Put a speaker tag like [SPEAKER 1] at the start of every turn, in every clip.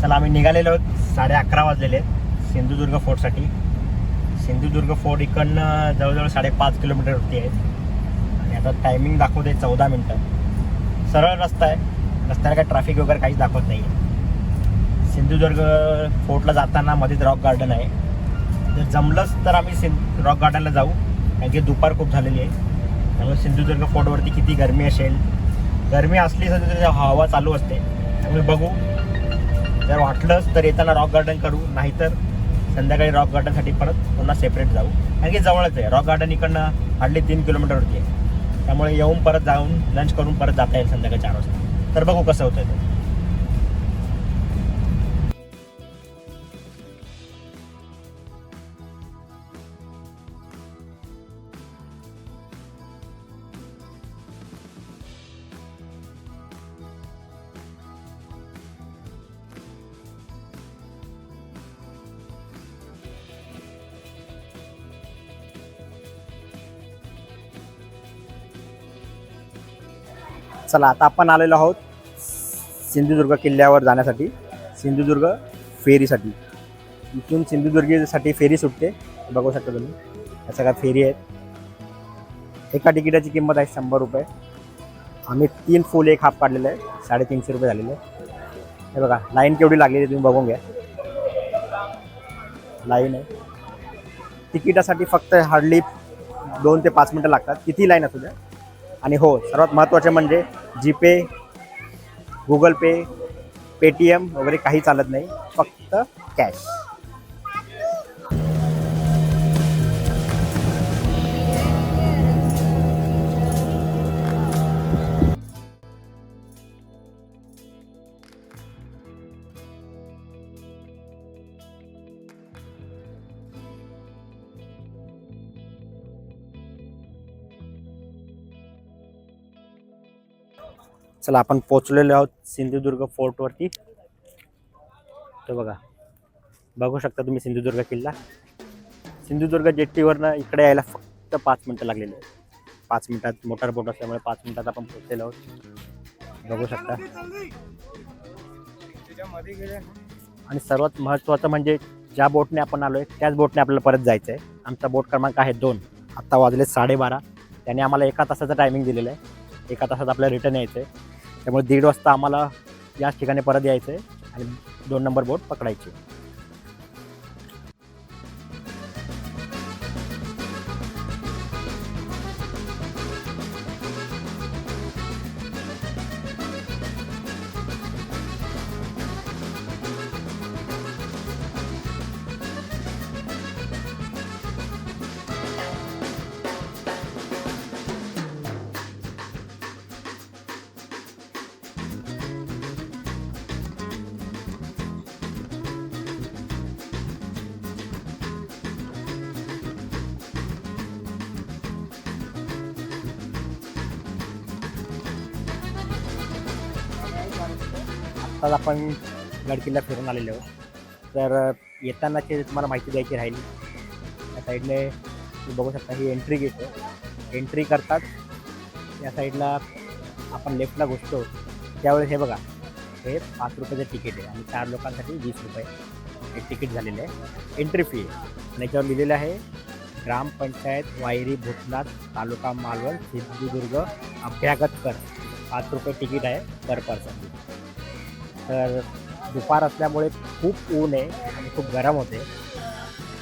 [SPEAKER 1] चला आम्ही निघालेलो आहोत. 11:30 वाजलेले आहेत सिंधुदुर्ग फोर्टसाठी. सिंधुदुर्ग फोर्ट इकडनं जवळजवळ 5.5 किलोमीटरवरती आहे आणि आता टायमिंग दाखवते 14 मिनटं. सरळ रस्ता आहे, रस्त्याला काही ट्रॅफिक वगैरे काहीच दाखवत नाही आहे. सिंधुदुर्ग फोर्टला जाताना मध्येच रॉक गार्डन आहे. जर जमलंच तर आम्ही रॉक गार्डनला जाऊ, कारण की दुपार खूप झालेली आहे. त्यामुळे सिंधुदुर्ग फोर्टवरती किती गरमी असेल, गरमी असली तर हवा चालू असते. त्यामुळे बघू, जर वाटलंच तर येताना रॉक गार्डन करू, नाहीतर संध्याकाळी रॉक गार्डनसाठी परत पुन्हा सेपरेट जाऊ, कारण की जवळच आहे. रॉक गार्डन इकडनं हार्डली 3 किलोमीटरवरती आहे. त्यामुळे येऊन परत जाऊन लंच करून परत जाता येईल संध्याकाळी 4 वाजता. तर बघू कसं होतं ते. चला आता आपण आलेलो आहोत सिंधुदुर्ग किल्ल्यावर जाण्यासाठी, सिंधुदुर्ग फेरीसाठी. इथून सिंधुदुर्गसाठी फेरी सुटते, बघू शकता तुम्ही. या सगळ्या फेरी आहेत. एका तिकिटाची किंमत आहे 100 रुपये. आम्ही 3 फुल 1 हाफ काढलेलं आहे, 350 रुपये झालेले आहे. हे बघा लाईन केवढी लागलेली तुम्ही बघून घ्या. लाईन आहे तिकिटासाठी, फक्त हार्डली 2 ते 5 मिनटं लागतात, किती लाईन असू द्या. आणि हो, सर्वात महत्त्वाचे म्हणजे जीपे, गुगल पे, पेटीएम वगैरे काही चालत नाही, फक्त कॅश. चला आपण पोचलेलो आहोत सिंधुदुर्ग फोर्टवरती. तो बघू शकता तुम्ही सिंधुदुर्ग किल्ला. सिंधुदुर्ग जेट्टीवरनं इकडे यायला फक्त 5 मिनटं लागलेले आहेत. 5 मिनटात मोटार बोट असल्यामुळे 5 मिनटात आपण पोचलेलो आहोत, बघू शकता. आणि सर्वात महत्त्वाचं म्हणजे ज्या बोटने आपण आलो आहे त्याच बोटने आपल्याला परत जायचं आहे. आमचा बोट क्रमांक आहे 2. आत्ता वाजले 12:30. त्याने आम्हाला 1 तासाचं टायमिंग दिलेलं आहे. 1 तासात आपल्याला रिटर्न यायचं आहे. त्यामुळे 1:30 वाजता आम्हाला याच ठिकाणी परत यायचं आहे आणि 2 नंबर बोट पकडायची. आत्ताच आपण गडकिल्ला फिरून आलेलो आहोत. तर येतानाची तुम्हाला माहिती द्यायची राहिली. या साईडने तुम्ही बघू शकता, ही एंट्री गेट आहे. एंट्री करतात या साईडला आपण लेफ्टला घुसतो त्यावेळेस हे बघा, हे 5 रुपयाचं तिकीट आहे आणि 4 लोकांसाठी 20 रुपये हे तिकीट झालेलं आहे. एंट्री फी आहे आणि याच्यावर लिहिलेलं आहे ग्रामपंचायत वायरी भूतनाथ तालुका मालवण सिंधुदुर्ग अभ्यागत कर. 5 रुपये तिकीट आहे पर पर्सन. तर दुपार असल्यामुळे खूप ऊन आहे आणि खूप गरम होते.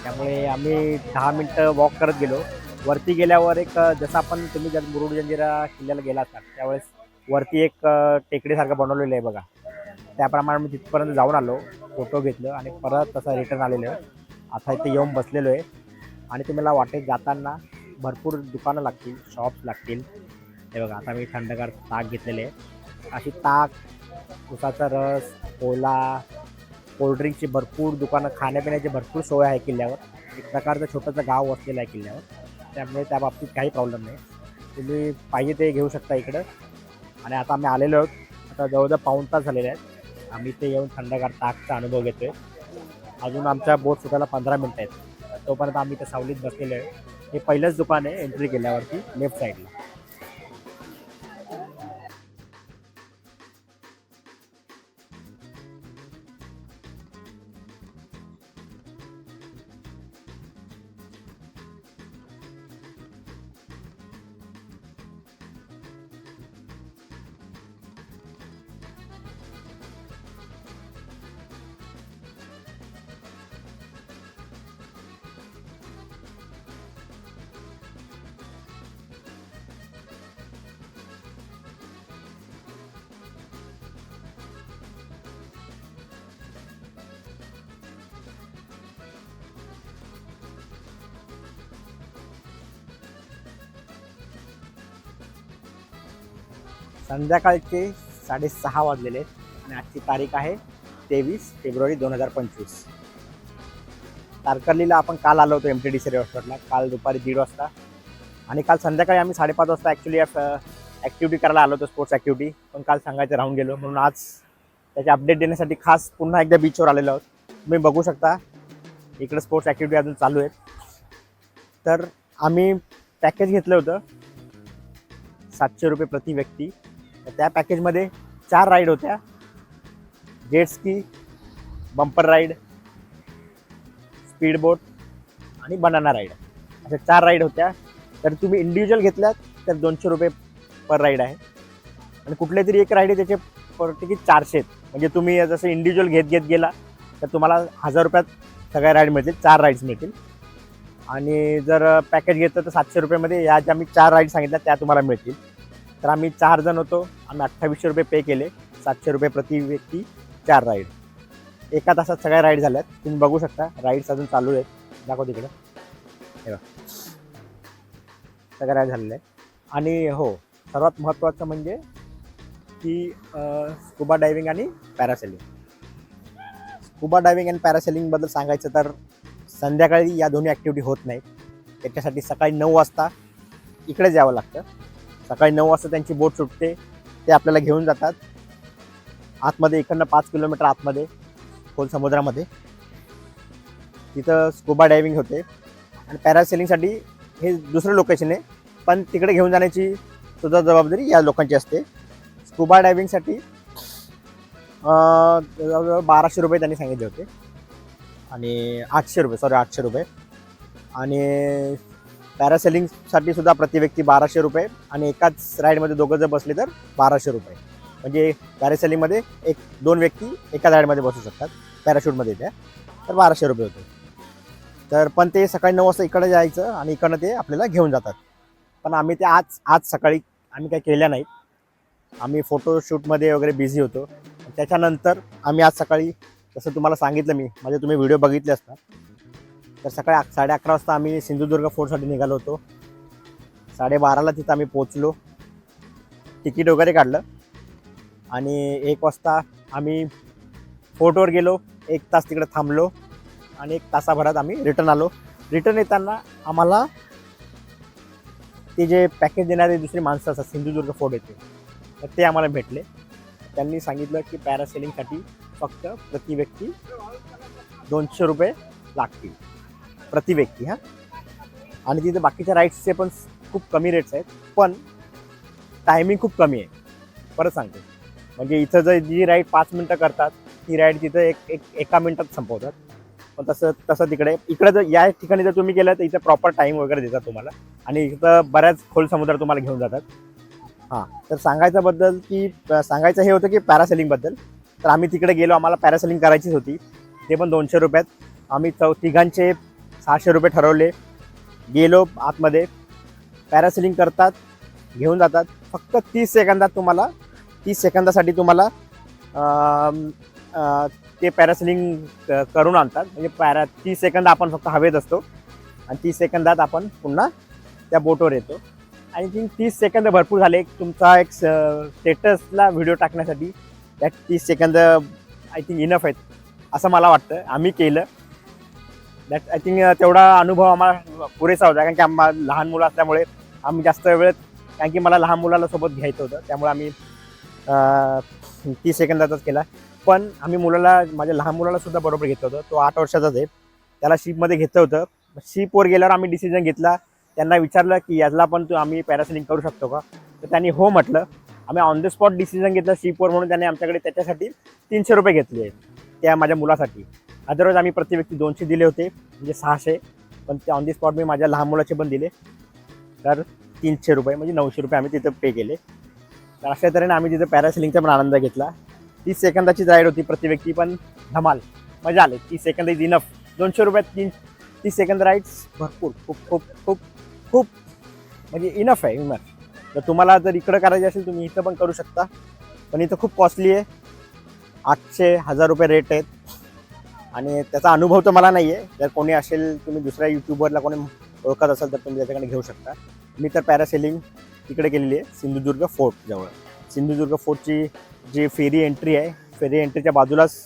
[SPEAKER 1] त्यामुळे आम्ही 10 मिनटं वॉक करत गेलो. वरती गेल्यावर एक जसं आपण तुम्ही जर मुरुड जंजिरा किल्ल्याला गेला असाल त्यावेळेस वरती एक टेकडीसारखं बनवलेलं आहे बघा. त्याप्रमाणे मी तिथपर्यंत जाऊन आलो, फोटो घेतलं आणि परत तसं रिटर्न आलेलो आहे. आता इथे येऊन बसलेलो आहे आणि तुम्हाला वाटेत जाताना भरपूर दुकानं लागतील, शॉप्स लागतील. हे बघा, आता मी थंडगार ताक घेतलेले आहे. अशी ताक, उसाचा रस, कोला, कोल्ड्रिंकची भरपूर दुकानं, खाण्यापिण्याची भरपूर सोय आहे किल्ल्यावर. एक प्रकारचं छोटंसं गाव वसलेलं आहे किल्ल्यावर, त्यामुळे त्या बाबतीत काही प्रॉब्लेम नाही. तुम्ही पाहिजे ते घेऊ शकता इकडं. आणि आता आम्ही आलेलो आहोत, आता जवळजवळ पाऊण तास झालेले आहेत. आम्ही इथे येऊन थंडगार ताकचा अनुभव घेतो आहे. अजून आमच्या बोट सुटायला 15 मिनटं आहेत. तोपर्यंत आम्ही इथे सावलीत बसलेलो आहे. हे पहिलंच दुकान आहे एंट्री केल्यावरती लेफ्ट साईडला. संध्याकाळचे 6:30 वाजलेले आहेत आणि आजची तारीख आहे 23 फेब्रुवारी 2025. तारकर्लीला आपण काल आलो होतो MTDC रिसॉर्टला, काल दुपारी 1:30 वाजता. आणि काल संध्याकाळी आम्ही 5:30 वाजता ॲक्च्युली ॲक्टिव्हिटी करायला आलो होतो, स्पोर्ट्स ॲक्टिव्हिटी, पण काल सांगायचं राहून गेलो. म्हणून आज त्याचे अपडेट देण्यासाठी खास पुन्हा एकदा बीचवर आलेलो आहोत. तुम्ही बघू शकता इकडे स्पोर्ट्स ॲक्टिव्हिटी अजून चालू आहेत. तर आम्ही पॅकेज घेतलं होतं 700 रुपये प्रति व्यक्ती. तर त्या पॅकेजमध्ये 4 राईड होत्या, jet ski, bumper ride, speed boat आणि बनाना राईड, अशा 4 राईड होत्या. तर तुम्ही इंडिव्हिज्युअल घेतल्यात तर 200 रुपये पर राईड आहे. आणि कुठले तरी एक राईड आहे त्याचे पर तिकीट 400 आहेत. म्हणजे तुम्ही जसं इंडिव्हिज्युअल घेत गेला तर तुम्हाला 1000 रुपयात सगळ्या राईड मिळतील, 4 राईड्स मिळतील. आणि जर पॅकेज घेतलं तर 700 रुपयेमध्ये या ज्या मी 4 राईड सांगितल्या त्या तुम्हाला मिळतील. तर आम्ही 4 जण होतो, आम्ही 2800 रुपये पे केले, 700 रुपये प्रति व्यक्ती 4 राईड. एका तासात सगळ्या राईड झाल्यात. तुम्ही बघू शकता राईड्स अजून चालू आहेत. दाखव तिकडे, हे सगळ्या राईड झालेल्या आहेत. आणि हो, सर्वात महत्त्वाचं म्हणजे की स्कुबा डायव्हिंग आणि पॅरासेलिंग. स्कुबा डायव्हिंग आणि पॅरासेलिंगबद्दल सांगायचं तर संध्याकाळी या दोन्ही ॲक्टिव्हिटी होत नाहीत. त्याच्यासाठी सकाळी 9 वाजता इकडेच यावं लागतं. सकाळी 9 वाजता त्यांची बोट सुटते, ते आपल्याला घेऊन जातात आतमध्ये, इकडनं 5 किलोमीटर आतमध्ये खोल समुद्रामध्ये. तिथं स्कुबा डायव्हिंग होते. आणि पॅरासेलिंगसाठी हे दुसरं लोकेशन आहे, पण तिकडे घेऊन जाण्याची सुद्धा जबाबदारी या लोकांची असते. स्कुबा डायव्हिंगसाठी जवळजवळ 1200 रुपये त्यांनी सांगितले होते, आणि 800 रुपये. आणि पॅरासेलिंगसाठी सुद्धा प्रति व्यक्ती 1200 रुपये, आणि एकाच राईडमध्ये दोघं जर बसले तर 1200 रुपये. म्हणजे पॅरासेलिंगमध्ये 2 व्यक्ती एका राईडमध्ये बसू शकतात, पॅराशूटमध्ये त्या, तर 1200 रुपये होते. तर पण ते सकाळी 9 वाजता इकडे जायचं आणि इकडनं ते आपल्याला घेऊन जातात. पण आम्ही ते आज सकाळी आम्ही काही केल्या नाहीत. आम्ही फोटोशूटमध्ये वगैरे बिझी होतो. त्याच्यानंतर आम्ही आज सकाळी, जसं तुम्हाला सांगितलं मी, म्हणजे तुम्ही व्हिडिओ बघितले असता, तर सकाळी 11:30 वाजता आम्ही सिंधुदुर्ग फोर्टसाठी निघालो होतो. 12:30ला तिथं आम्ही पोचलो, तिकीट वगैरे काढलं, आणि 1 वाजता आम्ही फोर्टवर गेलो. 1 तास तिकडे थांबलो आणि 1 तासाभरात आम्ही रिटर्न आलो. रिटर्न येताना आम्हाला ते जे पॅकेज देणारे दुसरे माणसं असतात सिंधुदुर्ग फोर्ट येते, तर ते आम्हाला भेटले. त्यांनी सांगितलं की पॅरासेलिंगसाठी फक्त प्रति व्यक्ती 200 रुपये लागतील प्रति व्यक्ती. हां, आणि तिथे बाकीच्या राईड्सचे पण खूप कमी रेट्स आहेत, पण टायमिंग खूप कमी आहे. परत सांगतो, म्हणजे इथं जर जी राईड 5 मिनटं करतात, ती राईड तिथं एका मिनटात संपवतात. पण तसं इकडे जर या ठिकाणी जर तुम्ही गेलं तर इथं प्रॉपर टाईम वगैरे देतात तुम्हाला, आणि इथं बऱ्याच खोल समुद्रात तुम्हाला घेऊन जातात. हां, तर सांगायचं हे होतं की पॅरासेलिंगबद्दल. तर आम्ही तिकडे गेलो, आम्हाला पॅरासेलिंग करायचीच होती. ते पण 200 रुपयात. आम्ही तिघांचे 600 रुपये ठरवले. गेलो आतमध्ये, पॅरासेलिंग करतात, घेऊन जातात. फक्त 30 सेकंदासाठी तुम्हाला ते पॅरासेलिंग करून आणतात. म्हणजे 30 सेकंद आपण फक्त हवेत असतो, आणि 30 सेकंदात आपण पुन्हा त्या बोटवर येतो. आय थिंक 30 सेकंद भरपूर झाले तुमचा एक स्टेटसला व्हिडिओ टाकण्यासाठी. त्या 30 सेकंद आय थिंक इनफ आहेत असं मला वाटतं. आम्ही केलं दॅट. आय थिंक तेवढा अनुभव आम्हाला पुरेसा होता, कारण की आम्हाला लहान मुलं असल्यामुळे आम्ही जास्त वेळेत, कारण की मला लहान मुलाला सोबत घ्यायचं होतं, त्यामुळे आम्ही 30 सेकंदाचाच केला. पण आम्ही माझ्या लहान मुलाला सुद्धा बरोबर घेतलं होतं. तो 8 वर्षाचाच आहे. त्याला शिपमध्ये घेतलं होतं. शिपवर गेल्यावर आम्ही डिसिजन घेतला. त्यांना विचारलं की याला पण आम्ही पॅरासेलिंग करू शकतो का, तर त्यांनी हो म्हटलं. आम्ही ऑन द स्पॉट डिसिजन घेतलं शिपवर, म्हणून त्यांनी आमच्याकडे त्याच्यासाठी 300 रुपये घेतले त्या माझ्या मुलासाठी. अदरवाईज आम्ही प्रति व्यक्ती 200 दिले होते, म्हणजे 600. पण ते ऑन दी स्पॉट मी माझ्या लहान मुलाचे पण दिले, तर 300 रुपये म्हणजे 900 रुपये आम्ही तिथं पे केले. तर अशा तऱ्हेने आम्ही तिथं पॅरासेलिंगचा पण आनंद घेतला. 30 सेकंदाची राईड होती प्रति व्यक्ती, पण धमाल, मजा आली. 30 सेकंद इज इनफ. 200 रुपयात 30 सेकंद राईड्स भरपूर, खूप खूप खूप खूप म्हणजे इनफ आहे. तर तुम्हाला जर इकडं करायचं असेल तुम्ही इथं पण करू शकता, पण इथं खूप कॉस्टली आहे. 800-1000 रुपये रेट आहेत, आणि त्याचा अनुभव तर मला नाही आहे. जर कोणी असेल, तुम्ही दुसऱ्या यूट्यूबरला कोणी ओळखत असाल तर तुम्ही त्याच्याकडे घेऊ शकता. मी तर पॅरासेलिंग तिकडे केलेली आहे सिंधुदुर्ग फोर्ट जवळ. सिंधुदुर्ग फोर्टची जी फेरी एंट्री आहे, फेरी एंट्रीच्या बाजूलाच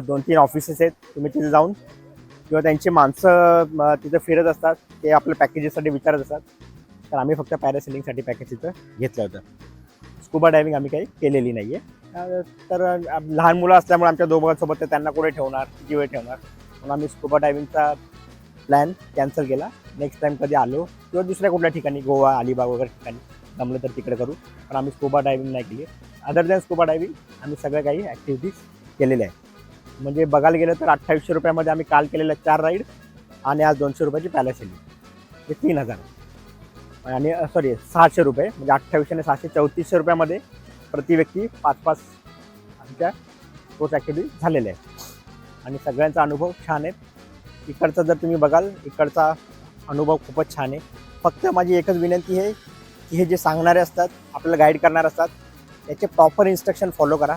[SPEAKER 1] 2-3 ऑफिसेस आहेत. तुम्ही तिथे जाऊन किंवा त्यांची माणसं तिथे फिरत असतात, ते आपल्या पॅकेजेससाठी विचारत असतात. तर आम्ही फक्त पॅरासेलिंगसाठी पॅकेज तिथं घेतलं होतं. स्कुबा डायव्हिंग आम्ही काही केलेली नाही आहे. तर लहान मुलं असल्यामुळे आमच्या दोघांसोबत ते त्यांना कुठे ठेवणार, किती वेळ ठेवणार, म्हणून आम्ही स्कुबा डायव्हिंगचा प्लॅन कॅन्सल केला. नेक्स्ट टाईम कधी आलो किंवा दुसऱ्या कुठल्या ठिकाणी गोवा, अलिबाग वगैरे ठिकाणी जमलं तर तिकडे करू, पण आम्ही स्कुबा डायव्हिंग नाही केली. अदर दॅन स्कुबा डायव्हिंग आम्ही सगळ्या काही ॲक्टिव्हिटीज केलेल्या आहे. म्हणजे बघायला गेलं तर 2800 रुपयामध्ये आम्ही काल केलेल्या 4 राईड आणि आज 200 रुपयाची पॅरासेलिंग, हे 3000 आणि 600 रुपये, म्हणजे 2800 आणि 600 3400 रुपयामध्ये प्रति व्यक्ती 5-5 आमच्या स्पोर्ट्स ॲक्टिव्हिटी झालेल्या आहेत. आणि सगळ्यांचा अनुभव छान आहे. इकडचा जर तुम्ही बघाल, इकडचा अनुभव खूपच छान आहे. फक्त माझी एकच विनंती आहे की हे जे सांगणारे असतात, आपल्याला गाईड करणारे असतात, त्याचे प्रॉपर इन्स्ट्रक्शन फॉलो करा.